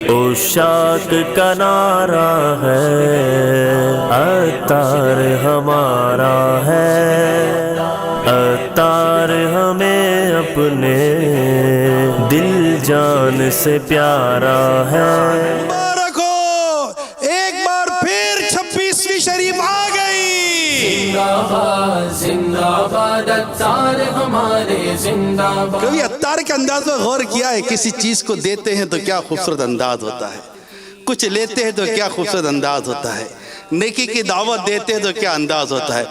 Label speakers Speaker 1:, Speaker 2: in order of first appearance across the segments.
Speaker 1: उशाक का नारा है, अत्तार हमारा है, अत्तार हमें अपने दिल जान से प्यारा है।
Speaker 2: मुबारक हो, एक बार फिर 26वीं शरीफ आ गई।
Speaker 3: जिंदाबाद जिंदाबाद अत्तार हमारे जिंदाबाद।
Speaker 2: कभी अत्तार के अंदाज में गौर किया है? किसी चीज को देते हैं तो क्या खूबसूरत अंदाज होता है, कुछ लेते हैं तो क्या खूबसूरत अंदाज होता है, नेकी की दावत देते हैं तो क्या अंदाज होता है।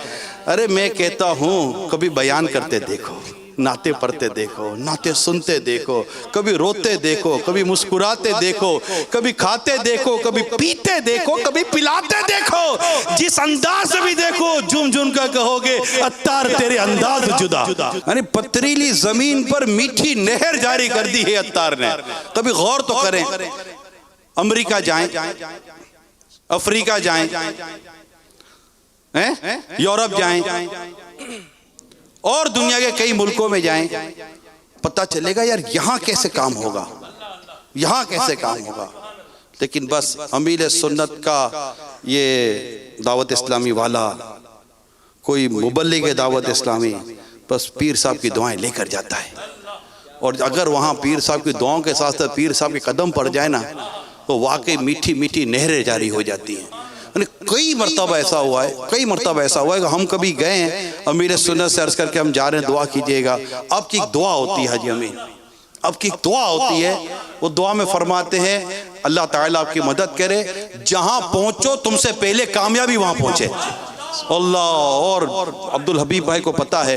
Speaker 2: अरे मैं कहता हूँ कभी बयान करते देखो, नाते पढ़ते देखो, नाते सुनते देखो, कभी रोते देखो, कभी मुस्कुराते देखो, कभी खाते देखो, कभी पीते देखो, कभी पिलाते देखो। जिस अंदाज से भी देखो झूम झूम कर कहोगे अत्तार तेरे अंदाज जुदा। यानी पथरीली जमीन पर मीठी नहर जारी कर दी है अत्तार ने। कभी गौर तो करें, अमेरिका जाएं, अफ्रीका जाएं, यूरोप जाएं और दुनिया के कई मुल्कों में जाएं, पता चलेगा यार यहाँ कैसे काम होगा, यहाँ कैसे काम होगा। लेकिन बस अमीर सुन्नत का ये दावत इस्लामी वाला, कोई मुबल्लिग दावत इस्लामी, बस पीर साहब की दुआएं लेकर जाता है। और अगर वहाँ पीर साहब की दुआओं के साथ साथ पीर साहब के कदम पड़ जाए ना, तो वाकई मीठी मीठी नहरें जारी हो जाती हैं। कई मरतबा ऐसा हुआ है, कई मरतबा ऐसा हुआ है कि हम कभी गए हैं, अमीर सुन्नत से अर्ज करके हम जा रहे हैं, दुआ कीजिएगा। अब की दुआ होती है हाजी अमीन, अब की दुआ होती है। वो दुआ में फरमाते हैं अल्लाह ताला आपकी मदद करे, जहां पहुंचो तुमसे पहले कामयाबी वहां पहुंचे। अल्लाह। और अब्दुल हबीब भाई को पता है,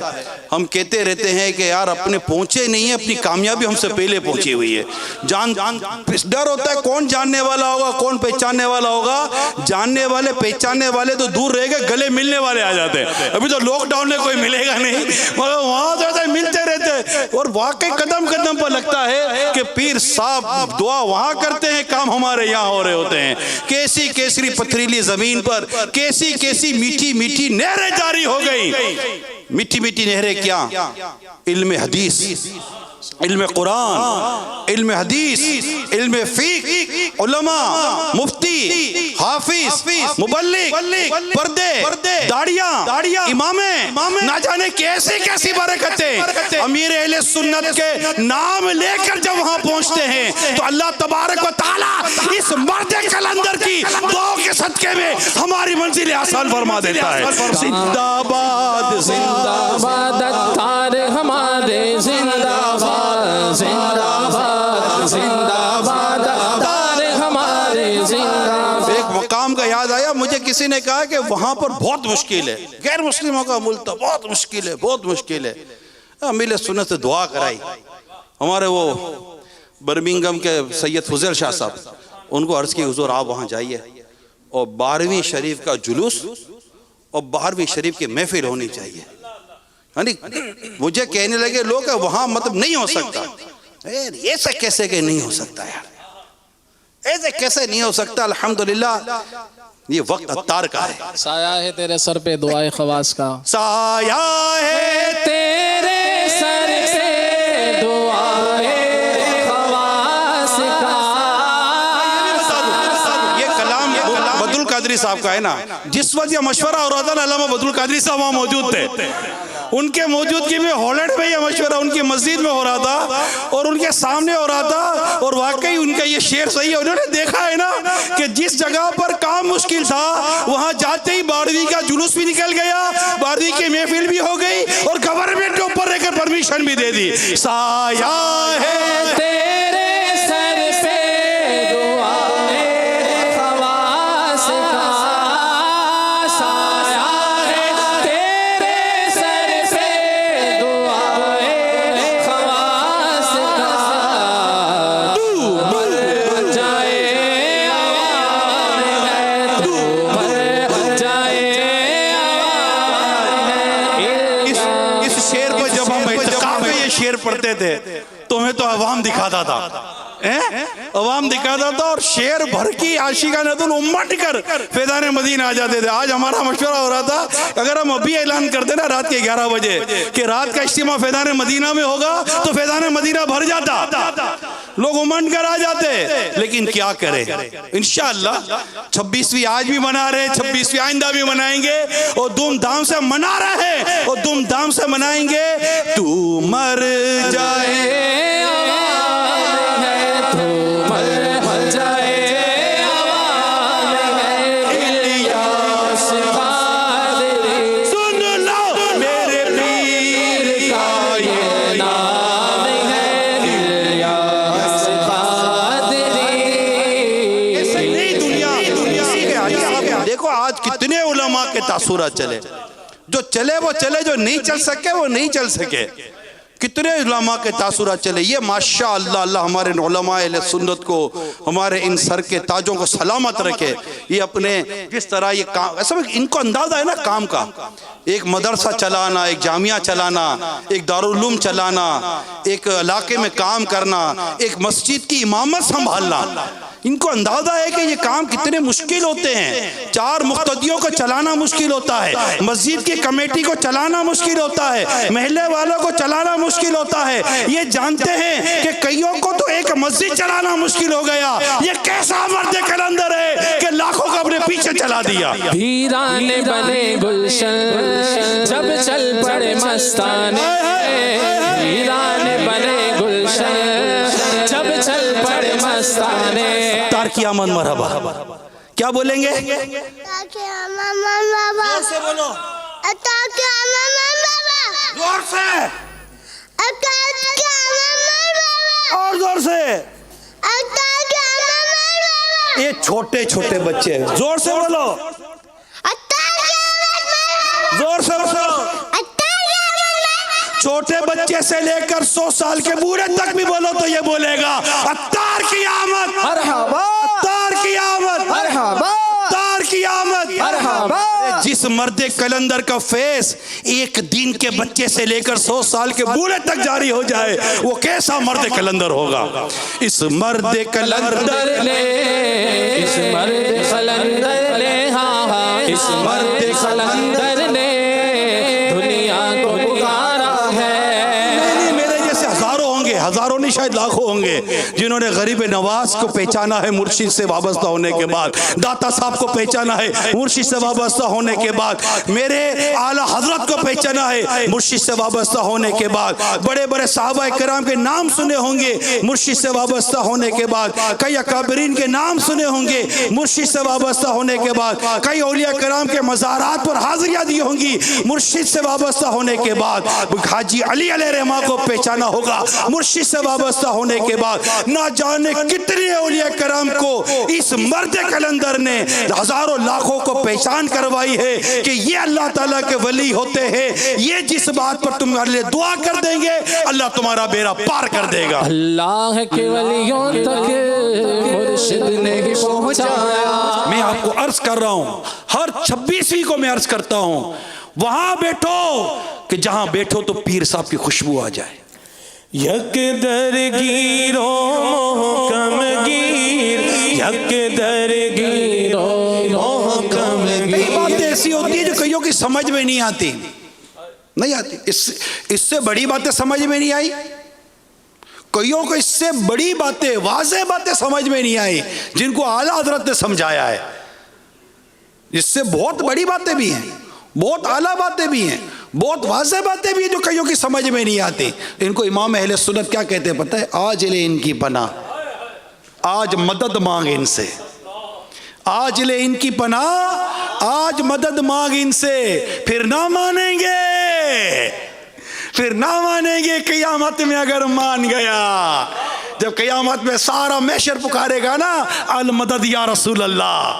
Speaker 2: हम कहते रहते हैं कि यार अपने पहुंचे नहीं है, अपनी कामयाबी हमसे पहले पहुंची हुई है। जान डर होता है कौन जानने वाला होगा, कौन पहचानने वाला होगा। जानने वाले पहचानने वाले तो दूर रह गए, गले मिलने वाले आ जाते हैं। अभी तो लॉकडाउन में कोई मिलेगा नहीं, मगर वहां तो मिलते रहते। और वाकई कदम कदम पर लगता है कि पीर साहब दुआ वहां करते हैं, काम हमारे यहाँ हो रहे होते हैं। कैसी केसरी पथरीली जमीन पर कैसी कैसी मीठी मीठी नहरें जारी हो गई। मीठी मीठी नहरें क्या? इल्म हदीस, इल्म कुरान, इल्म हदीस, इल्म फ़िक़्ह, उलमा, मुफ्ती, हाफिज, मुबल्लिग, पर्दे, दाढ़ियाँ, इमामे, ना जाने कैसी कैसी बरकतें। अमीर अहले सुन्नत के नाम लेकर जब वहां पहुंचते हैं तो अल्लाह तबारक व तआला इस मर्द कलंदर की दुआ के सदके में हमारी मंजिल आसान फरमा देता है। जिंदाबाद
Speaker 3: जिंदाबाद अत्तार हमारे जिंदाबाद, जिंदाबाद जिंदाबाद अत्तार हमारे जिंदाबाद।
Speaker 2: एक मकाम का याद आया मुझे, किसी ने कहा कि वहां पर बहुत मुश्किल है, गैर मुस्लिमों का मुल्क था, बहुत मुश्किल है, बहुत मुश्किल है। अमीर सुन्नत से दुआ कराई। हमारे वो बर्मिंघम के सैयद फुजैल शाह साहब, उनको अर्ज की हुजूर आप वहाँ जाइए और 12वीं शरीफ का जुलूस और 12वीं शरीफ की महफिल होनी चाहिए। यानी मुझे कहने लगे लोग वहाँ मतलब नहीं हो सकता। ऐसे कैसे के नहीं हो सकता यार, ऐसे कैसे नहीं हो सकता। अल्हम्दुलिल्लाह ये वक्त अत्तार का है।
Speaker 3: साया है तेरे सर पे दुआए खवास का,
Speaker 2: साया है
Speaker 3: तेरे सर पे दुआए खवास का।
Speaker 2: ये कलाम बदरुल कादरी साहब का है ना। जिस वक्त ये मशवरा हो रहा था ना, अल्लामा बदरुल कादरी साहब वहाँ मौजूद थे। उनके मौजूदगी में हॉलैंड में यह मशवरा उनकी मस्जिद में हो रहा था और उनके सामने हो रहा था। और वाकई उनका ये शेर सही है। उन्होंने देखा है ना कि जिस जगह पर काम मुश्किल था वहां जाते ही 12वीं का जुलूस भी निकल गया, 12वीं की महफिल भी हो गई और गवर्नमेंट के ऊपर रहकर परमिशन भी दे दी। साया है
Speaker 3: तेरे सर पे दुआए खवास का, साया है तेरे सर पे दुआए खवास का। तू मर जाए आवाज़ है, तू मर जाए आवाज़ है।
Speaker 2: इस शेर को जब हम इत्तिकाफ में ये शेर पढ़ते थे तो हमें तो अवाम दिखाता था अवाम दिखाता था और शेर भर की आशिकान अदुल उम्मत कर फैज़ान मदीना आ जाते थे। आज हमारा मशवरा हो रहा था, अगर हम अभी ऐलान करते ना रात के 11 बजे कि रात का इज्तिमा फैज़ान मदीना में होगा तो फैज़ान मदीना भर जाता, लोग उमंड कर आ जाते। लेकिन क्या करें, इंशाअल्लाह 26वीं आज भी मना रहे, 26वीं आइंदा भी मनाएंगे और धूमधाम से मना रहे हैं और धूमधाम से मनाएंगे। तू मर जाए कितने उलमा के तासुरात चले, जो चले वो चले, जो नहीं चल सके वो नहीं चल सके। कितने उलमा के तासुरात चले। ये माशा अल्लाह, अल्लाह हमारे उलमा अहले सुन्नत को, हमारे इन सर के ताजों को सलामत रखे। ये अपने जिस तरह ये काम, ऐसा इनको अंदाजा है ना काम का, एक मदरसा चलाना, एक जामिया चलाना, एक दारुल उलूम चलाना, एक इलाके में काम करना, एक मस्जिद की इमामत संभालना, इनको अंदाजा है कि ये काम कितने मुश्किल होते हैं। 4 मुक्तदियों को चलाना मुश्किल होता है, मस्जिद की कमेटी को चलाना मुश्किल होता है, महल्ले वालों को चलाना मुश्किल होता है। ये जानते हैं कि कईयों को तो एक मस्जिद चलाना मुश्किल हो गया। ये कैसा मर्द कलंदर है कि लाखों को अपने पीछे चला दिया।
Speaker 3: वीरान बने गुलशन जब चल पड़े मस्ताने, वीरान बने गुलशन जब चल पड़े मस्ताने।
Speaker 2: तार की आमद मरहबा, क्या बोलेंगे? जोर से बोलो, जोर से और जोर से। ये छोटे छोटे बच्चे हैं, जोर से बोलो, जोर से बोलो। छोटे बच्चे से लेकर 100 साल के बूढ़े तक भी बोलो तो ये बोलेगा अत्तार की आमद, अत्तार की आमद, अत्तार की आमद। जिस मर्द कलंदर का फेस एक दिन के बच्चे से लेकर 100 साल के बूढ़े तक जारी हो जाए, वो कैसा मर्द कलंदर होगा। इस मर्द कलंदर
Speaker 3: ले, इस मर्द कलंदर ले, हाँ हाँ, इस मर्द कलंदर ने दुनिया को पुकारा है।
Speaker 2: मेरे जैसे हजारों होंगे, हजारों नहीं शायद लाखों होंगे जिन्होंने गरीब नवाज को पहचाना है मुर्शिद से वाबस्ता होने के बाद, दाता साहब को पहचाना है मुर्शिद से वाबस्ता होने के बाद, मेरे आला हजरत को पहचाना है मुर्शिद से वाबस्ता होने के बाद, बड़े बड़े साहबा किराम के नाम सुने होंगे मुर्शिद से वाबस्ता होने के बाद, कई अकाबरीन के नाम सुने होंगे मुर्शिद से वाबस्ता होने के बाद, कई औलिया किराम के मज़ारात पर हाजिरियां दी होंगी मुर्शिद से वाबस्ता होने के बाद, हाजी अली अलैहिर्रहमा को पहचाना होगा मुर्शिद से वाबस्ता होने के बाद। ना जाने कितने औलिया करम को इस मर्द कलंदर ने हजारों लाखों को पहचान करवाई है कि ये अल्लाह ताला के वली होते हैं। ये जिस बात पर तुम्हारे लिए दुआ कर देंगे अल्लाह तुम्हारा बेड़ा पार कर देगा।
Speaker 3: अल्लाह के वलियों तक मुर्शिद ने ही पहुंचाया।
Speaker 2: मैं आपको अर्ज कर रहा हूं, हर 26वीं को मैं अर्ज करता हूं, वहां बैठो कि जहां बैठो तो पीर साहब की खुशबू आ जाए।
Speaker 1: यक दरगीरो मोहकमगीर, यक दरगीरो मोहकमगीर।
Speaker 2: कई बातें ऐसी होती है जो कईयों की समझ में नहीं आती, नहीं आती। इससे बड़ी बातें समझ में नहीं आई, कईयों को इससे बड़ी बातें, वाज़ेह बातें समझ में नहीं आई जिनको आला हजरत ने समझाया है। इससे बहुत बड़ी बातें भी हैं, बहुत आला बातें भी हैं, बहुत वाज़ेह बातें भी हैं जो कईयों की समझ में नहीं आती। इनको इमाम अहले सुन्नत क्या कहते हैं पता है? आज ले इनकी पनाह, आज मदद मांग इनसे, आज ले इनकी पनाह, आज मदद मांग इनसे। फिर ना मानेंगे, फिर ना मानेंगे क़यामत में अगर मान गया। जब क़यामत में सारा महशर पुकारेगा ना, अल मदद या रसूल अल्लाह,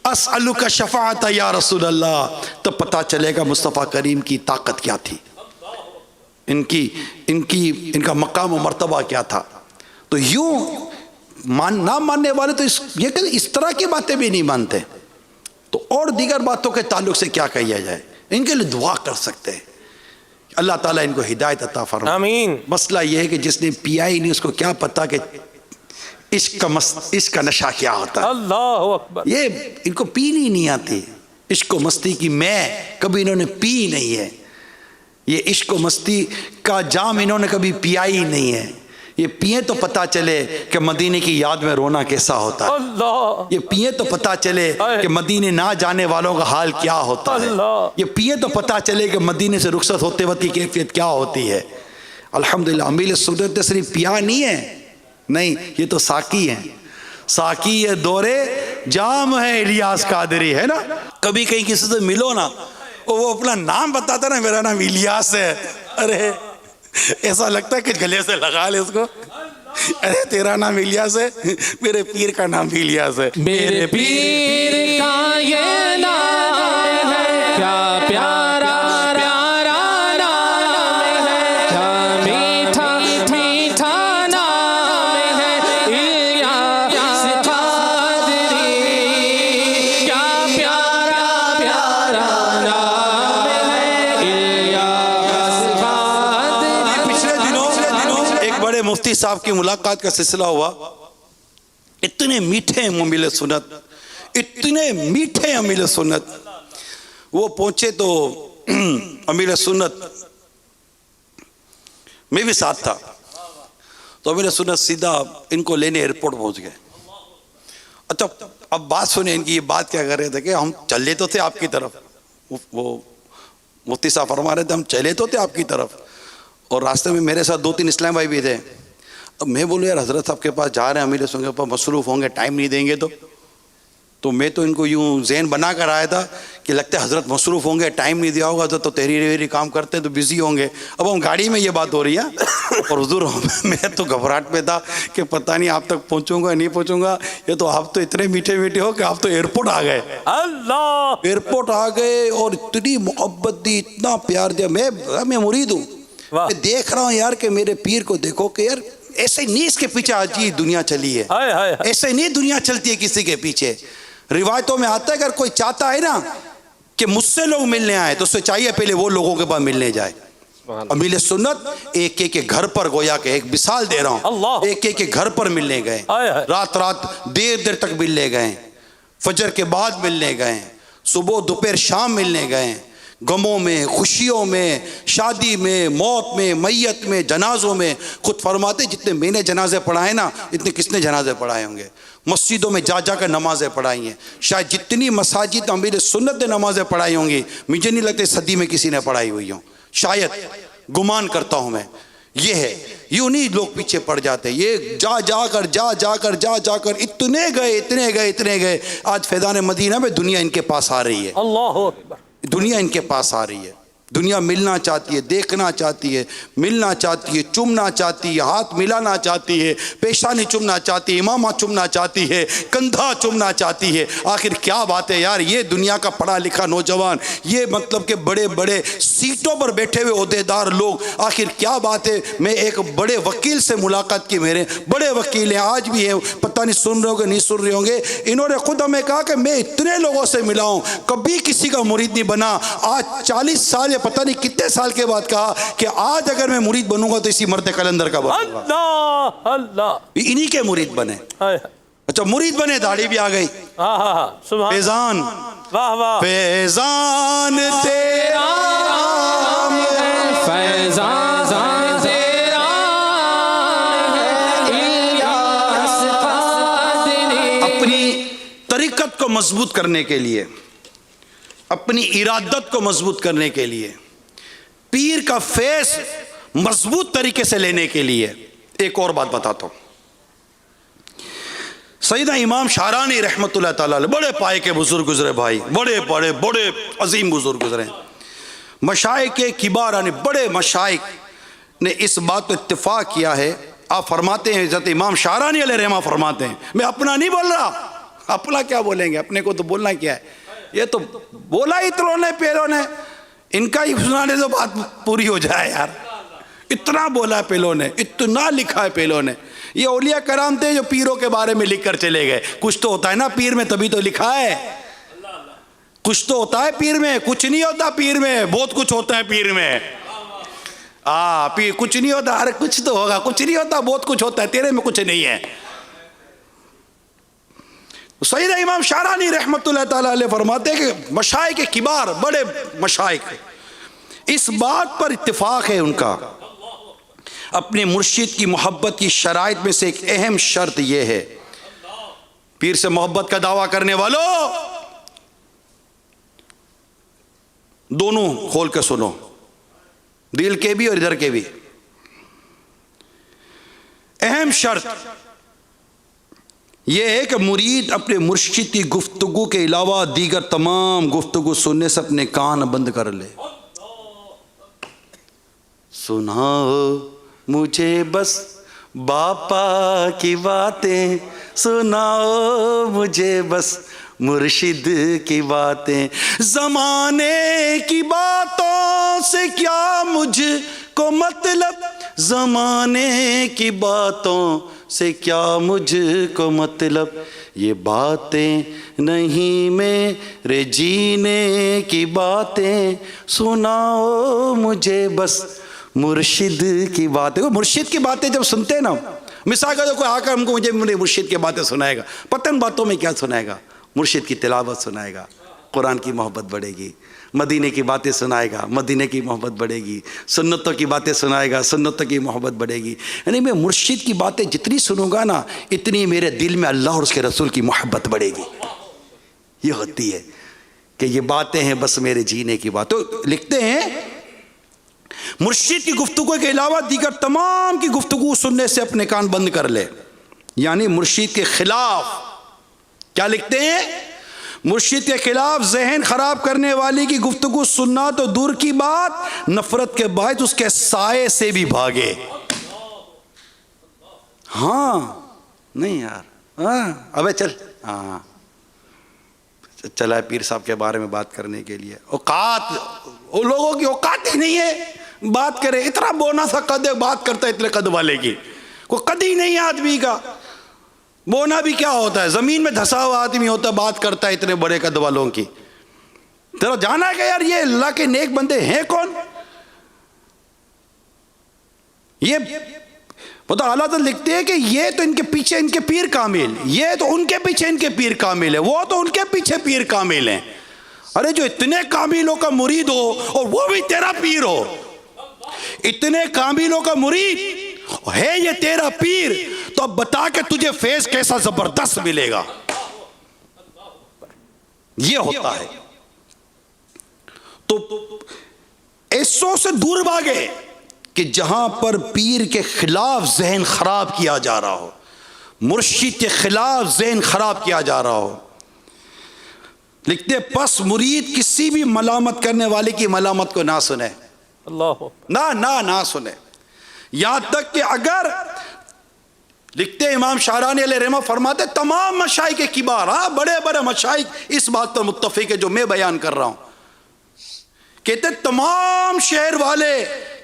Speaker 2: अस्अलुका शफाअत या रसूल अल्लाह, तो पता चलेगा मुस्तफ़ा करीम की ताकत क्या थी, इनका मकाम और मर्तबा क्या था। तो यूं ना मानने वाले तो इस तरह की बातें भी नहीं मानते, तो और दीगर बातों के ताल्लुक से क्या किया जाए, इनके लिए दुआ कर सकते हैं। अल्लाह ताला इनको हिदायत अता फरमाए, आमीन। मसला यह है कि जिसने पिया ही नहीं उसको क्या पता कि इश्क का नशा क्या होता है।
Speaker 1: अल्लाह अकबर।
Speaker 2: ये इनको पीनी नहीं आती इश्क मस्ती की, मैं कभी इन्होंने पी नहीं है। ये इश्क मस्ती का जाम इन्होंने कभी पिया ही नहीं है। ये पिए तो पता चले कि मदीने की याद में रोना कैसा होता है।
Speaker 1: अल्लाह।
Speaker 2: ये पिए तो पता चले कि मदीने ना जाने वालों का हाल क्या होता है। ये पिए तो पता चले कि मदीने से रुखसत होते वक्त की कैफियत क्या होती है। अल्हम्दुलिल्लाह अमीर सुन्नत सिर्फ पिया नहीं है, नहीं, ये तो साकी है। साकी है दौरे जाम है इलियास कादरी, है ना। कभी कहीं किसी से मिलो ना, वो अपना नाम बताता ना, मेरा नाम इलियास है, अरे ऐसा लगता है कि गले से लगा ले उसको। अरे तेरा नाम इलियास है, मेरे पीर का नाम भी इलियास है।
Speaker 3: मेरे पीर का ये नाम है, क्या प्यारा प्यारा नाम है, क्या मीठा मीठा नाम है, इलियास कादरी। क्या प्यारा प्यारा नाम है, इलियास कादरी।
Speaker 2: पिछले दिनों एक बड़े मुफ्ती साहब की मुलाकात का सिलसिला हुआ। इतने मीठे अमीर सुन्नत, इतने मीठे अमीर सुन्नत। वो पहुंचे तो अमीर सुन्नत मैं भी साथ था, तो अमीर सुन्नत सीधा इनको लेने एयरपोर्ट पहुंच गए। अच्छा अब बात सुने इनकी, ये बात क्या कर रहे थे कि हम चले तो थे आपकी तरफ, वो मुफ्ती साहब फरमा रहे थे हम चले तो थे आपकी तरफ, और रास्ते में मेरे साथ 2-3 इस्लाम भाई भी थे। अब मैं बोलूँ यार हजरत साहब के पास जा रहे हैं, अमीर सुन्नत के पास मसरूफ़ होंगे, टाइम नहीं देंगे तो मैं तो इनको यूँ ज़हन बना कर आया था कि लगता है हजरत मसरूफ़ होंगे, टाइम नहीं दिया होगा तो तहरीर काम करते हैं तो बिज़ी होंगे। अब हम गाड़ी में ये बात हो रही है और हुजूर मैं तो घबराहट में था कि पता नहीं आप तक पहुँचूंगा नहीं पहुँचूंगा। ये तो आप तो इतने मीठे मीठे हो कि आप तो एयरपोर्ट आ गए।
Speaker 1: अल्लाह।
Speaker 2: एयरपोर्ट आ गए और इतनी मोहब्बत दी, इतना प्यार दिया। मैं मुरीद हूँ, मैं देख रहा हूँ यार कि मेरे पीर को देखो कि यार ऐसे नहीं इसके पीछे आज ये दुनिया चली है, ऐसे नहीं दुनिया चलती है किसी के पीछे। रिवायतों में आता है अगर कोई चाहता है ना कि मुझसे लोग मिलने आए तो उससे चाहिए पहले वो लोगों के पास मिलने जाए। अमीर सुन्नत एक एक के घर पर, गोया के एक मिसाल दे रहा हूँ, एक एक के घर पर मिलने गए, रात रात देर तक मिलने गए, फजर के बाद मिलने गए, सुबह दोपहर शाम मिलने गए, गमों में, खुशियों में, शादी में, मौत में, मैयत में, जनाजों में। खुद फरमाते जितने मैंने जनाजे पढ़ाए ना इतने किसने जनाजे पढ़ाए होंगे। मस्जिदों में जा कर नमाजें पढ़ाई हैं, शायद जितनी मसाजिद अमीर सुन्नत ने नमाजें पढ़ाई होंगी मुझे नहीं लगता सदी में किसी ने पढ़ाई हुई हो, शायद, गुमान करता हूँ मैं। ये है, यूं नहीं लोग पीछे पड़ जाते, ये जा कर इतने गए। आज फैज़ान मदीना में दुनिया इनके पास आ रही है,
Speaker 1: अल्लाह अकबर।
Speaker 2: दुनिया इनके पास आ रही है। दुनिया मिलना चाहती है, देखना चाहती है, मिलना चाहती है, चुमना चाहती है, हाथ मिलाना चाहती है, पेशानी चुमना चाहती है, इमामा चुमना चाहती है, कंधा चुमना चाहती है। आखिर क्या बात है यार, ये दुनिया का पढ़ा लिखा नौजवान, ये मतलब के बड़े बड़े सीटों पर बैठे हुए ओहदेदार लोग, आखिर क्या बात है। मैं एक बड़े वकील से मुलाकात की, मेरे बड़े वकील हैं, आज भी हैं, पता नहीं सुन रहे होंगे नहीं सुन रहे होंगे। इन्होंने खुद हमें कहा कि मैं इतने लोगों से मिला हूँ, कभी किसी का मुरीद नहीं बना। आज 40 साल या पता नहीं कितने साल के बाद कहा कि आज अगर मैं मुरीद बनूंगा तो इसी मर्द कलंदर का बनूंगा।
Speaker 1: अल्लाह अल्लाह।
Speaker 2: इन्हीं के मुरीद बने। अच्छा मुरीद बने, दाढ़ी भी आ गई। फैजान,
Speaker 1: वाह वाह,
Speaker 2: फैजान तेरा,
Speaker 3: फैजान तेरा इलियास कादरी।
Speaker 2: अपनी तरीकत को मजबूत करने के लिए, अपनी इरादत को मजबूत करने के लिए, पीर का फेस मजबूत तरीके से लेने के लिए एक और बात बताता हूं। सैयदना इमाम शारानी रहमतुल्लाह ताला अलैह बड़े पाए के बुजुर्ग गुजरे भाई, बड़े बड़े बड़े अजीम बुजुर्ग गुजरे। मशाइख के किबार यानी बड़े मशाइख ने इस बात पर इत्तेफाक किया है। आप फरमाते हैं, हज़रत इमाम शारानी अलैह रहमा फरमाते हैं, मैं अपना नहीं बोल रहा, अपना क्या बोलेंगे, अपने को तो बोलना क्या है, ये तो बोला ही इतनों ने पेलों ने, इनका ही सुनाने तो बात पूरी हो जाए यार। इतना बोला है पेलों ने, इतना लिखा है पेलों ने। ये औलिया कराम थे जो पीरों के बारे में लिख कर चले गए। कुछ तो होता है ना पीर में, तभी तो लिखा है। कुछ तो होता है पीर में, कुछ नहीं होता पीर में, बहुत कुछ होता है पीर में। पीर कुछ नहीं होता, अरे कुछ तो होगा, कुछ नहीं होता, बहुत कुछ होता है, तेरे में कुछ नहीं है। सैयद इमाम शारानी रहमतुल्लाह ताला अलैह फरमाते हैं कि मशाइख के किबार, बड़े मशाइख इस बात पर इत्तिफाक है उनका, अपने मुर्शिद की मोहब्बत की शराइत में से एक अहम शर्त यह है, पीर से मोहब्बत का दावा करने वालों दोनों खोल के सुनो, दिल के भी और इधर के भी। अहम शर्त यह है कि मुरीद अपने मुर्शिद की गुफ्तगू के अलावा दीगर तमाम गुफ्तगू सुनने से अपने कान बंद कर ले। सुनाओ मुझे बस बापा की बातें, सुनाओ मुझे बस मुर्शिद की बातें, ज़माने की बातों से क्या मुझको मतलब, ज़माने की बातों से क्या मुझको मतलब, ये बातें नहीं मेरे जीने की बातें, सुनाओ मुझे बस मुर्शिद की बातें। मुर्शिद की बातें जब सुनते हैं ना, मिसाल का कोई आकर हमको मुझे मुर्शिद की बातें सुनाएगा, पतन बातों में क्या सुनाएगा, मुर्शिद की तिलावत सुनाएगा, कुरान की मोहब्बत बढ़ेगी, मदीने की बातें सुनाएगा, मदीने की मोहब्बत बढ़ेगी, सुन्नतों की बातें सुनाएगा, सुन्नतों की मोहब्बत बढ़ेगी। यानी मैं मुर्शिद की बातें जितनी सुनूंगा ना, इतनी मेरे दिल में अल्लाह और उसके रसूल की मोहब्बत बढ़ेगी। ये होती है कि ये बातें हैं बस मेरे जीने की बात। तो लिखते हैं मुर्शिद की गुफ्तगू के अलावा दीगर तमाम की गुफ्तगू सुनने से अपने कान बंद कर ले। यानी मुर्शिद के खिलाफ क्या लिखते हैं, मुर्शिद के खिलाफ जहन खराब करने वाली की गुफ्तगू सुनना तो दूर की बात, नफरत के बायस उसके साए से भी भागे। हाँ नहीं यार, हाँ अबे चल, हाँ चला पीर साहब के बारे में बात करने के लिए, औकात, वो लोगों की औकात ही नहीं है बात करे। इतना बोना सा कद बात करता है, इतने कद वाले की कोई कद ही नहीं है आदमी का। बोना भी क्या होता है, जमीन में धसा हुआ आदमी होता है, बात करता है इतने बड़े कद वालों की। तेरा जाना है कि यार ये अल्लाह के नेक बंदे हैं कौन। ये पता आला तो लिखते हैं कि ये तो इनके पीछे इनके पीर कामिल, ये तो उनके पीछे इनके पीर कामिल है, वो तो उनके पीछे पीर कामिल है। अरे जो इतने कामिलों का मुरीद हो और वो भी तेरा पीर हो, इतने कामिलों का मुरीद है ये तेरा पीर, तो अब बता के तुझे फैज कैसा जबरदस्त मिलेगा। ये होता है। तो ऐसों से दूर भागे कि जहां पर पीर के खिलाफ जहन खराब किया जा रहा हो, मुर्शिद के खिलाफ जहन खराब किया जा रहा हो। लिखते पस मुरीद किसी भी मलामत करने वाले की मलामत को ना सुने,
Speaker 1: अल्लाह
Speaker 2: ना ना ना सुने। यहां तक कि अगर लिखते इमाम शारानी अलैहि रहमा फरमाते तमाम मशाइख के किबार, हाँ बड़े बड़े मशाइख इस बात पर मुत्तफिक है जो मैं बयान कर रहा हूं, कहते तमाम शहर वाले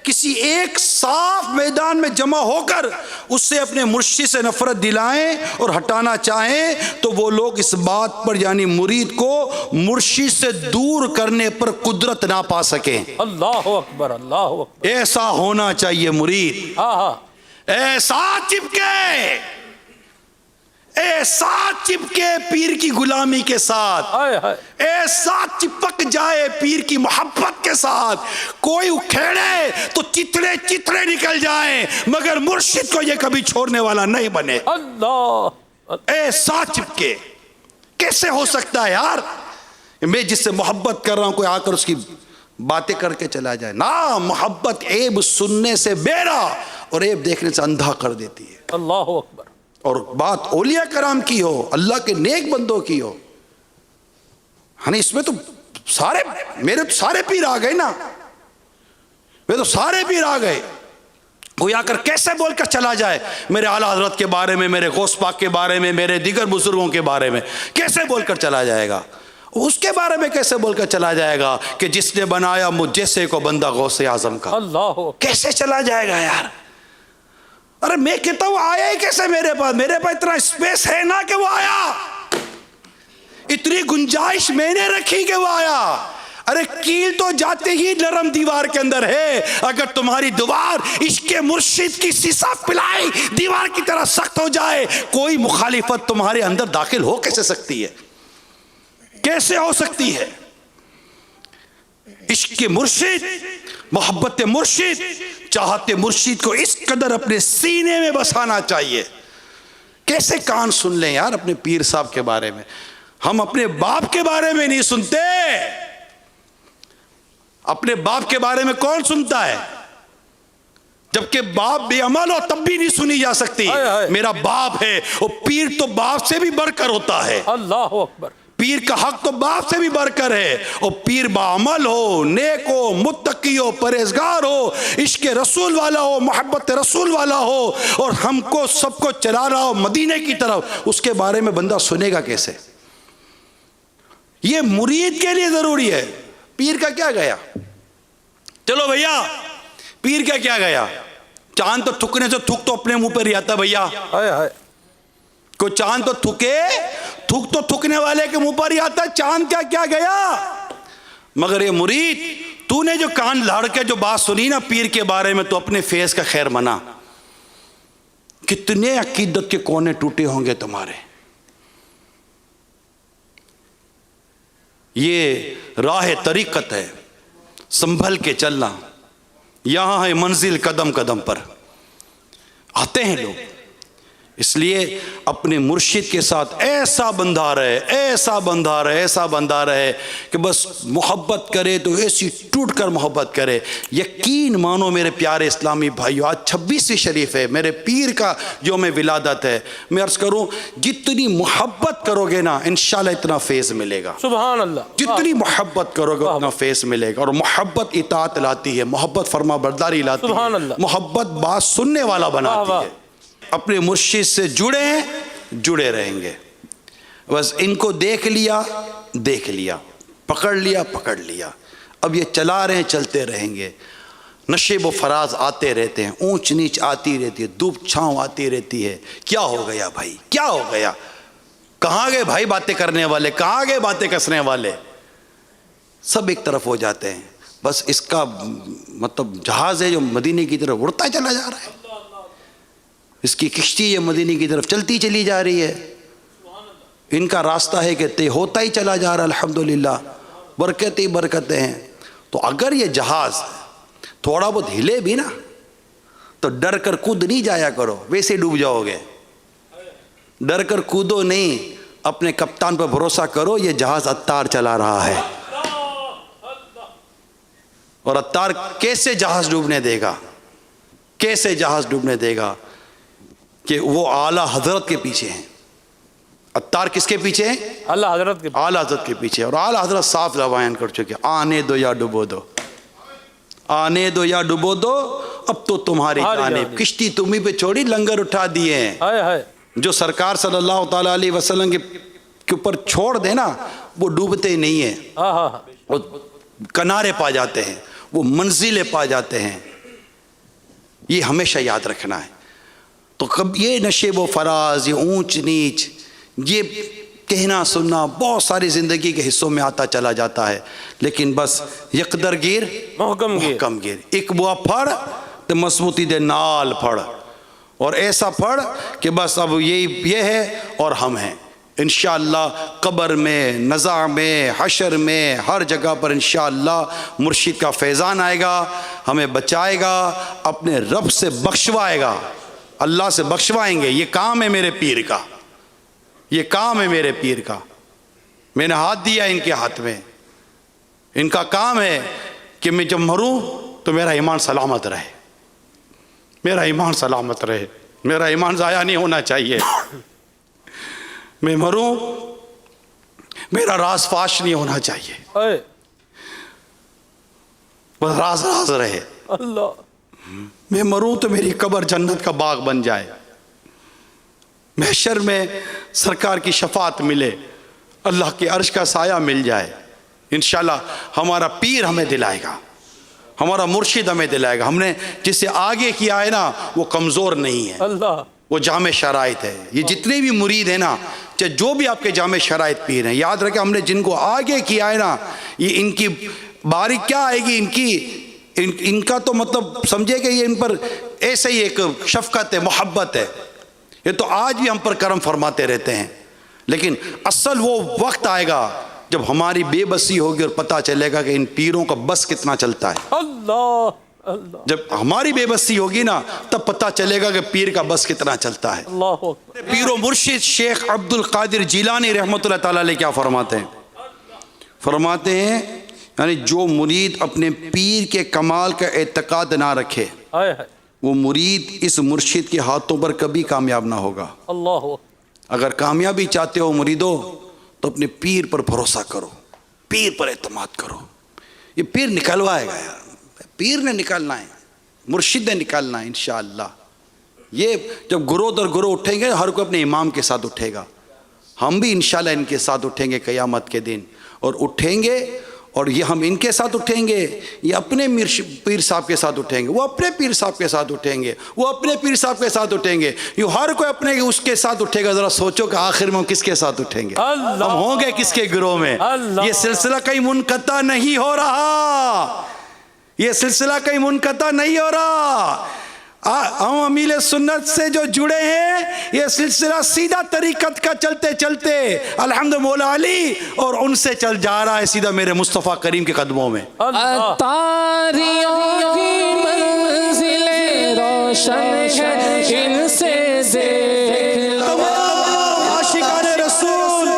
Speaker 2: किसी एक साफ मैदान में जमा होकर उससे अपने मुर्शिद से नफरत दिलाएं और हटाना चाहें तो वो लोग इस बात पर यानी मुरीद को मुर्शिद से दूर करने पर कुदरत ना पा सकें।
Speaker 1: अल्लाह अकबर, अल्लाह अकबर।
Speaker 2: ऐसा होना चाहिए मुरीद,
Speaker 1: हाँ हाँ,
Speaker 2: ऐसा चिपके, ऐसा चिपके पीर की गुलामी के साथ,
Speaker 1: हाय हाय,
Speaker 2: ऐसा चिपक जाए पीर की मोहब्बत के साथ, कोई उखेड़े तो चितड़े चितड़े निकल जाए मगर मुर्शिद को ये कभी छोड़ने वाला नहीं बने।
Speaker 1: अल्लाह,
Speaker 2: ऐसा चिपके। कैसे हो सकता है यार, मैं जिससे मोहब्बत कर रहा हूं कोई आकर उसकी बातें करके चला जाए ना। मोहब्बत ऐब सुनने से बेरा और ऐब देखने से अंधा कर देती है।
Speaker 1: अल्लाह अकबर।
Speaker 2: और बात औलिया कराम की हो, अल्लाह के नेक बंदों की हो, हाँ इसमें तो सारे मेरे तो सारे पीर आ गए ना, वे तो सारे पीर आ गए। कोई आकर कैसे बोलकर चला जाए मेरे आला हजरत के बारे में, मेरे गौस पाक के बारे में, मेरे दीगर बुजुर्गों के बारे में कैसे बोलकर चला जाएगा, उसके बारे में कैसे बोलकर चला जाएगा कि जिसने बनाया मुझ जैसे को बंदा गौसे आजम का।
Speaker 1: अल्लाह,
Speaker 2: कैसे चला जाएगा यार। अरे मैं कहता हूं आया ही कैसे मेरे पास इतना स्पेस है ना कि वो आया, इतनी गुंजाइश मैंने रखी कि वो आया। अरे कील तो जाते ही नरम दीवार के अंदर है। अगर तुम्हारी दीवार इश्के मुर्शिद की सीसा पिलाई दीवार की तरह सख्त हो जाए, कोई मुखालिफत तुम्हारे अंदर दाखिल हो कैसे सकती है? कैसे हो सकती है? इश्के मुर्शिद, मोहब्बत मुर्शिद, चाहते मुर्शिद को इस कदर अपने सीने में बसाना चाहिए। कैसे कान सुन लें यार अपने पीर साहब के बारे में? हम अपने बाप के बारे में नहीं सुनते। अपने बाप के बारे में कौन सुनता है? जबकि बाप बेअमल हो तब भी नहीं सुनी जा सकती। मेरा बाप है, और पीर तो बाप से भी बढ़कर होता है।
Speaker 1: अल्लाह अकबर।
Speaker 2: पीर का हक तो बाप से भी बढ़कर है। और पीर बाअमल हो, नेक हो, मुत्तकी हो, परहेजगार हो, इश्क रसूल वाला हो, मोहब्बत रसूल वाला हो, और हमको सबको चला रहा हो मदीने की तरफ, उसके बारे में बंदा सुनेगा कैसे? ये मुरीद के लिए जरूरी है। पीर का क्या गया? चलो भैया, पीर का क्या गया? चांद तो थूकने से थूक तो अपने मुंह पर ही आता भैया। कोई चांद तो थूके, थूक तो थूकने वाले के मुंह पर ही आता है। चांद का क्या गया? मगर ये मुरीद, तूने जो कान लाड़ के जो बात सुनी ना पीर के बारे में, तो अपने फेस का खैर मना। कितने अकीदत के कोने टूटे होंगे तुम्हारे। ये राह तरीकत है, संभल के चलना। यहां है मंजिल कदम कदम पर। आते हैं लोग, इसलिए अपने मुर्शिद के साथ ऐसा बंधा रहे, ऐसा बंधा रहे, ऐसा बंधा रहे कि बस मोहब्बत करे तो ऐसी टूट कर मोहब्बत करे। यकीन मानो मेरे प्यारे इस्लामी भाइयों, आज 26वीं शरीफ है, मेरे पीर का यौम विलादत है। मैं अर्ज़ करूं, जितनी मोहब्बत करोगे ना इंशाल्लाह इतना फेज़ मिलेगा।
Speaker 1: सुभान अल्लाह।
Speaker 2: जितनी मोहब्बत करोगे उतना फेज़ मिलेगा। और मोहब्बत इताअत लाती है, मोहब्बत फरमा बरदारी लाती है, मोहब्बत बात सुनने वाला बनाती है। अपने मुर्शिद से जुड़े रहेंगे। बस इनको देख लिया, पकड़ लिया, अब ये चला रहे हैं, चलते रहेंगे। नशेब व फराज आते रहते हैं, ऊंच नीच आती रहती है, धूप छांव आती रहती है। क्या हो गया भाई, क्या हो गया? कहाँ गए भाई बातें करने वाले, कहाँ गए बातें कसने वाले? सब एक तरफ हो जाते हैं। बस इसका मतलब जहाज है जो मदीने की तरफ उड़ता चला जा रहा है। इसकी किश्ती ये मदीने की तरफ चलती चली जा रही है। इनका रास्ता है कि तय होता ही चला जा रहा है। अल्हम्दुलिल्लाह, बरकत ही बरकतें हैं। तो अगर ये जहाज़ थोड़ा बहुत हिले भी ना, तो डर कर कूद नहीं जाया करो, वैसे डूब जाओगे। डर कर कूदो नहीं, अपने कप्तान पर भरोसा करो। ये जहाज़ अत्तार चला रहा है, और अत्तार कैसे जहाज़ डूबने देगा? कैसे जहाज़ डूबने देगा? कि वो आला हजरत के पीछे हैं। अत्तार किसके पीछे है?
Speaker 1: अल्लाह हजरत के।
Speaker 2: आला हजरत के पीछे। और आला हजरत साफ बयान कर चुके, आने दो या डुबो दो, आने दो या डुबो दो, अब तो तुम्हारी जानिब। किश्ती तुम्ही पे छोड़ी, लंगर उठा दिए हैं। जो सरकार सल्लल्लाहु ताला अलैहि वसल्लम के ऊपर छोड़ देना, वो डूबते नहीं है, वो किनारे पा जाते हैं, वो मंजिलें पा जाते हैं। ये हमेशा याद रखना है। तो कब ये नशेब व फराज, ये ऊंच नीच, ये कहना सुनना बहुत सारी ज़िंदगी के हिस्सों में आता चला जाता है। लेकिन बस यकदर गिर महकम गिर, एक बुआ फड़ तो मजबूती दे नाल फड़, और ऐसा फड़ कि बस अब ये है और हम हैं। इंशाअल्लाह कब्र में, नज़ा में, हशर में, हर जगह पर इंशाअल्लाह मुर्शिद का फैज़ान आएगा, हमें बचाएगा, अपने रब से बख्शवाएगा, अल्लाह से बख्शवाएंगे। ये काम है मेरे पीर का, ये काम है मेरे पीर का। मैंने हाथ दिया इनके हाथ में, इनका काम है कि मैं जब मरूं तो मेरा ईमान सलामत रहे, मेरा ईमान सलामत रहे, मेरा ईमान ज़ाया नहीं होना चाहिए। मैं मरूं, मेरा राज फाश नहीं होना चाहिए, बस राज राज रहे।
Speaker 1: अल्लाह,
Speaker 2: मैं मरूं तो मेरी कब्र जन्नत का बाग बन जाए, महशर में सरकार की शफात मिले, अल्लाह के अर्श का साया मिल जाए। इंशाल्लाह हमारा पीर हमें दिलाएगा, हमारा मुर्शिद हमें दिलाएगा। हमने जिससे आगे किया है ना, वो कमज़ोर नहीं है,
Speaker 1: अल्लाह,
Speaker 2: वो जामे शराइत है। ये जितने भी मुरीद हैं ना, चाहे जो भी आपके जामे शराइत पीर हैं, याद रखें हमने जिनको आगे किया है ना, ये इनकी बारी क्या आएगी, इनका तो मतलब समझे कि ये इन पर ऐसे ही एक शफकत है, मोहब्बत है। ये तो आज भी हम पर करम फरमाते रहते हैं, लेकिन असल वो वक्त आएगा जब हमारी बेबसी होगी और पता चलेगा कि इन पीरों का बस कितना चलता है।
Speaker 1: अल्लाह अल्लाह,
Speaker 2: जब हमारी बेबसी होगी ना, तब पता चलेगा कि पीर का बस कितना चलता है।
Speaker 1: अल्लाह अकबर।
Speaker 2: पीरो मुर्शिद शेख अब्दुल कादिर जिलानी रहमतुल्लाह ताला अलैह क्या फरमाते हैं? फरमाते हैं यानी जो मुरीद अपने पीर के कमाल का एतकाद ना रखे,
Speaker 1: हाय हाय,
Speaker 2: वो मुरीद इस मुर्शिद के हाथों पर कभी कामयाब ना होगा।
Speaker 1: अल्लाह अकबर।
Speaker 2: अगर कामयाबी चाहते हो मुरीदो, तो अपने पीर पर भरोसा करो, पीर पर एतमाद करो। ये पीर निकलवाएगा यार, पीर ने निकालना है, मुर्शिद ने निकालना है इंशाअल्लाह। ये जब गुरोद और गुरु उठेंगे, हर कोई अपने इमाम के साथ उठेगा। हम भी इंशाअल्लाह इनके साथ उठेंगे क़यामत के दिन, और उठेंगे, और ये हम इनके साथ उठेंगे, ये अपने पीर साहब के साथ उठेंगे, वो अपने पीर साहब के साथ उठेंगे, वो अपने पीर साहब के साथ उठेंगे। ये हर कोई अपने उसके साथ उठेगा। ज़रा सोचो कि आखिर में हम किसके साथ उठेंगे, हम होंगे किसके गिरोह में? ये सिलसिला कहीं मुनक़ता नहीं हो रहा, ये सिलसिला कहीं मुनक़ता नहीं हो रहा। हम अमील सुन्नत से जो जुड़े हैं, ये सिलसिला सीधा तरीक़त का चलते चलते अल्हम्दुलिल्लाह मौला अली और उनसे चल जा रहा है सीधा मेरे मुस्तफ़ा करीम के कदमों में।
Speaker 3: अतारियों की मंजिलें रोशन है, इनसे देख
Speaker 2: आशिकाने रसूल,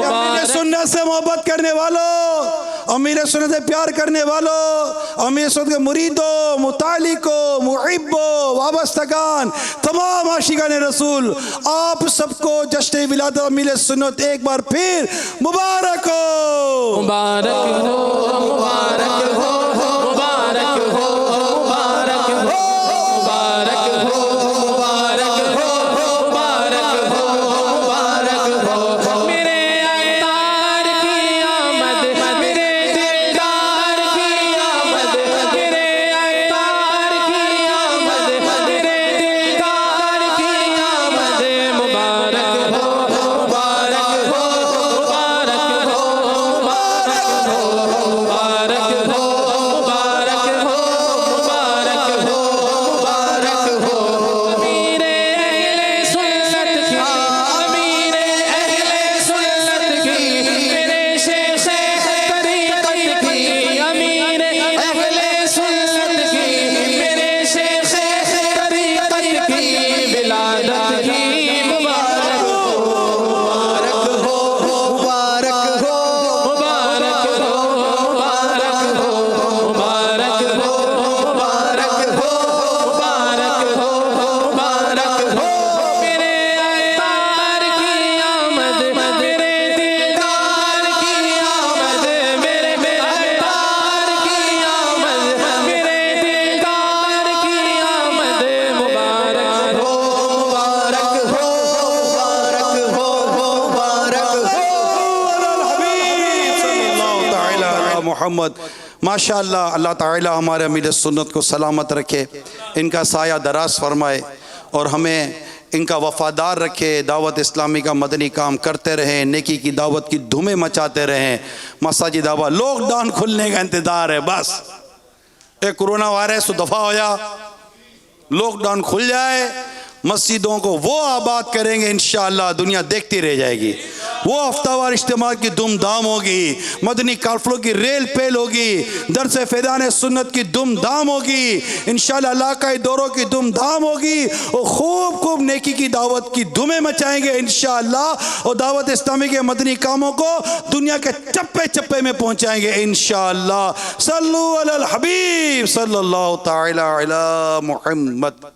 Speaker 2: अमीर सुन्नत से मोहब्बत करने वालों, अमीर सुन्नत से प्यार करने वालों, अमीर सुन्नत के मुरीदों, मुतालिकों, मुहिब्बों, वाबस्तगान, तमाम आशिकान रसूल, आप सबको जश्न विलादत अमीर सुन्नत एक बार फिर मुबारक हो,
Speaker 3: मुबारक हो, मुबारक हो, मुबारक हो, मुबारक हो, मुबारक हो, मुबारक हो, मुबारक हो, मुबारक हो। मेरे अतार की आमद, मेरे दिलदार की आमद, मेरे अतार की आमद, मेरे दिलदार की आमद। मुबारक हो, मुबारक हो, मुबारक हो, मुबारक हो, मुबारक हो, मुबारक हो, मुबारक हो, मुबारक हो। अमीर अहले सुन्नत की, अमीर अहले सुन्नत की, मेरे शेख तरीक़त की, अमीर अहले सुन्नत की, मेरे शेख तरीक़त की, विलादत की मुबारक हो, मुबारक हो, मुबारक हो, मुबारक हो, मुबारक हो, मुबारक हो, मुबारक हो, मुबारक हो, मुबारक हो। मेरे अतार की आमद, मेरे दिलदार की आमद, मेरे अतार की आमद, मेरे दिलदार की आमद। मुबारक हो, मुबारक हो, मुबारक हो, मुबारक हो।
Speaker 2: मोहम्मद माशाअल्लाह। अल्लाह ताला हमारे अमीर सुन्नत को सलामत रखे, इनका साया दराज फरमाए और हमें इनका वफ़ादार रखे। दावत इस्लामी का मदनी काम करते रहें, नेकी की दावत की धुमें मचाते रहें। मसाजिद दावा, लॉकडाउन खुलने का इंतज़ार है, बस एक कोरोना वायरस तो दफ़ा हो जा, लॉकडाउन खुल जाए, मस्जिदों को वो आबाद करेंगे इंशाअल्लाह, दुनिया देखती रह जाएगी। वो हफ्तावार इज्तिमा की धूमधाम होगी, मदनी काफिलों की रेल पेल होगी, दरस फैज़ान सुन्नत की धूमधाम होगी इंशाअल्लाह, इलाकाई दौरों की धूमधाम होगी, और खूब खूब नेकी की दावत की धुमें मचाएंगे इंशाअल्लाह, और दावत इस्लामी के मदनी कामों को दुनिया के चप्पे चप्पे में पहुँचाएंगे इंशाअल्लाह। सल्लु अलल हबीब सल्लल्लाहु तआला अला मुहम्मद।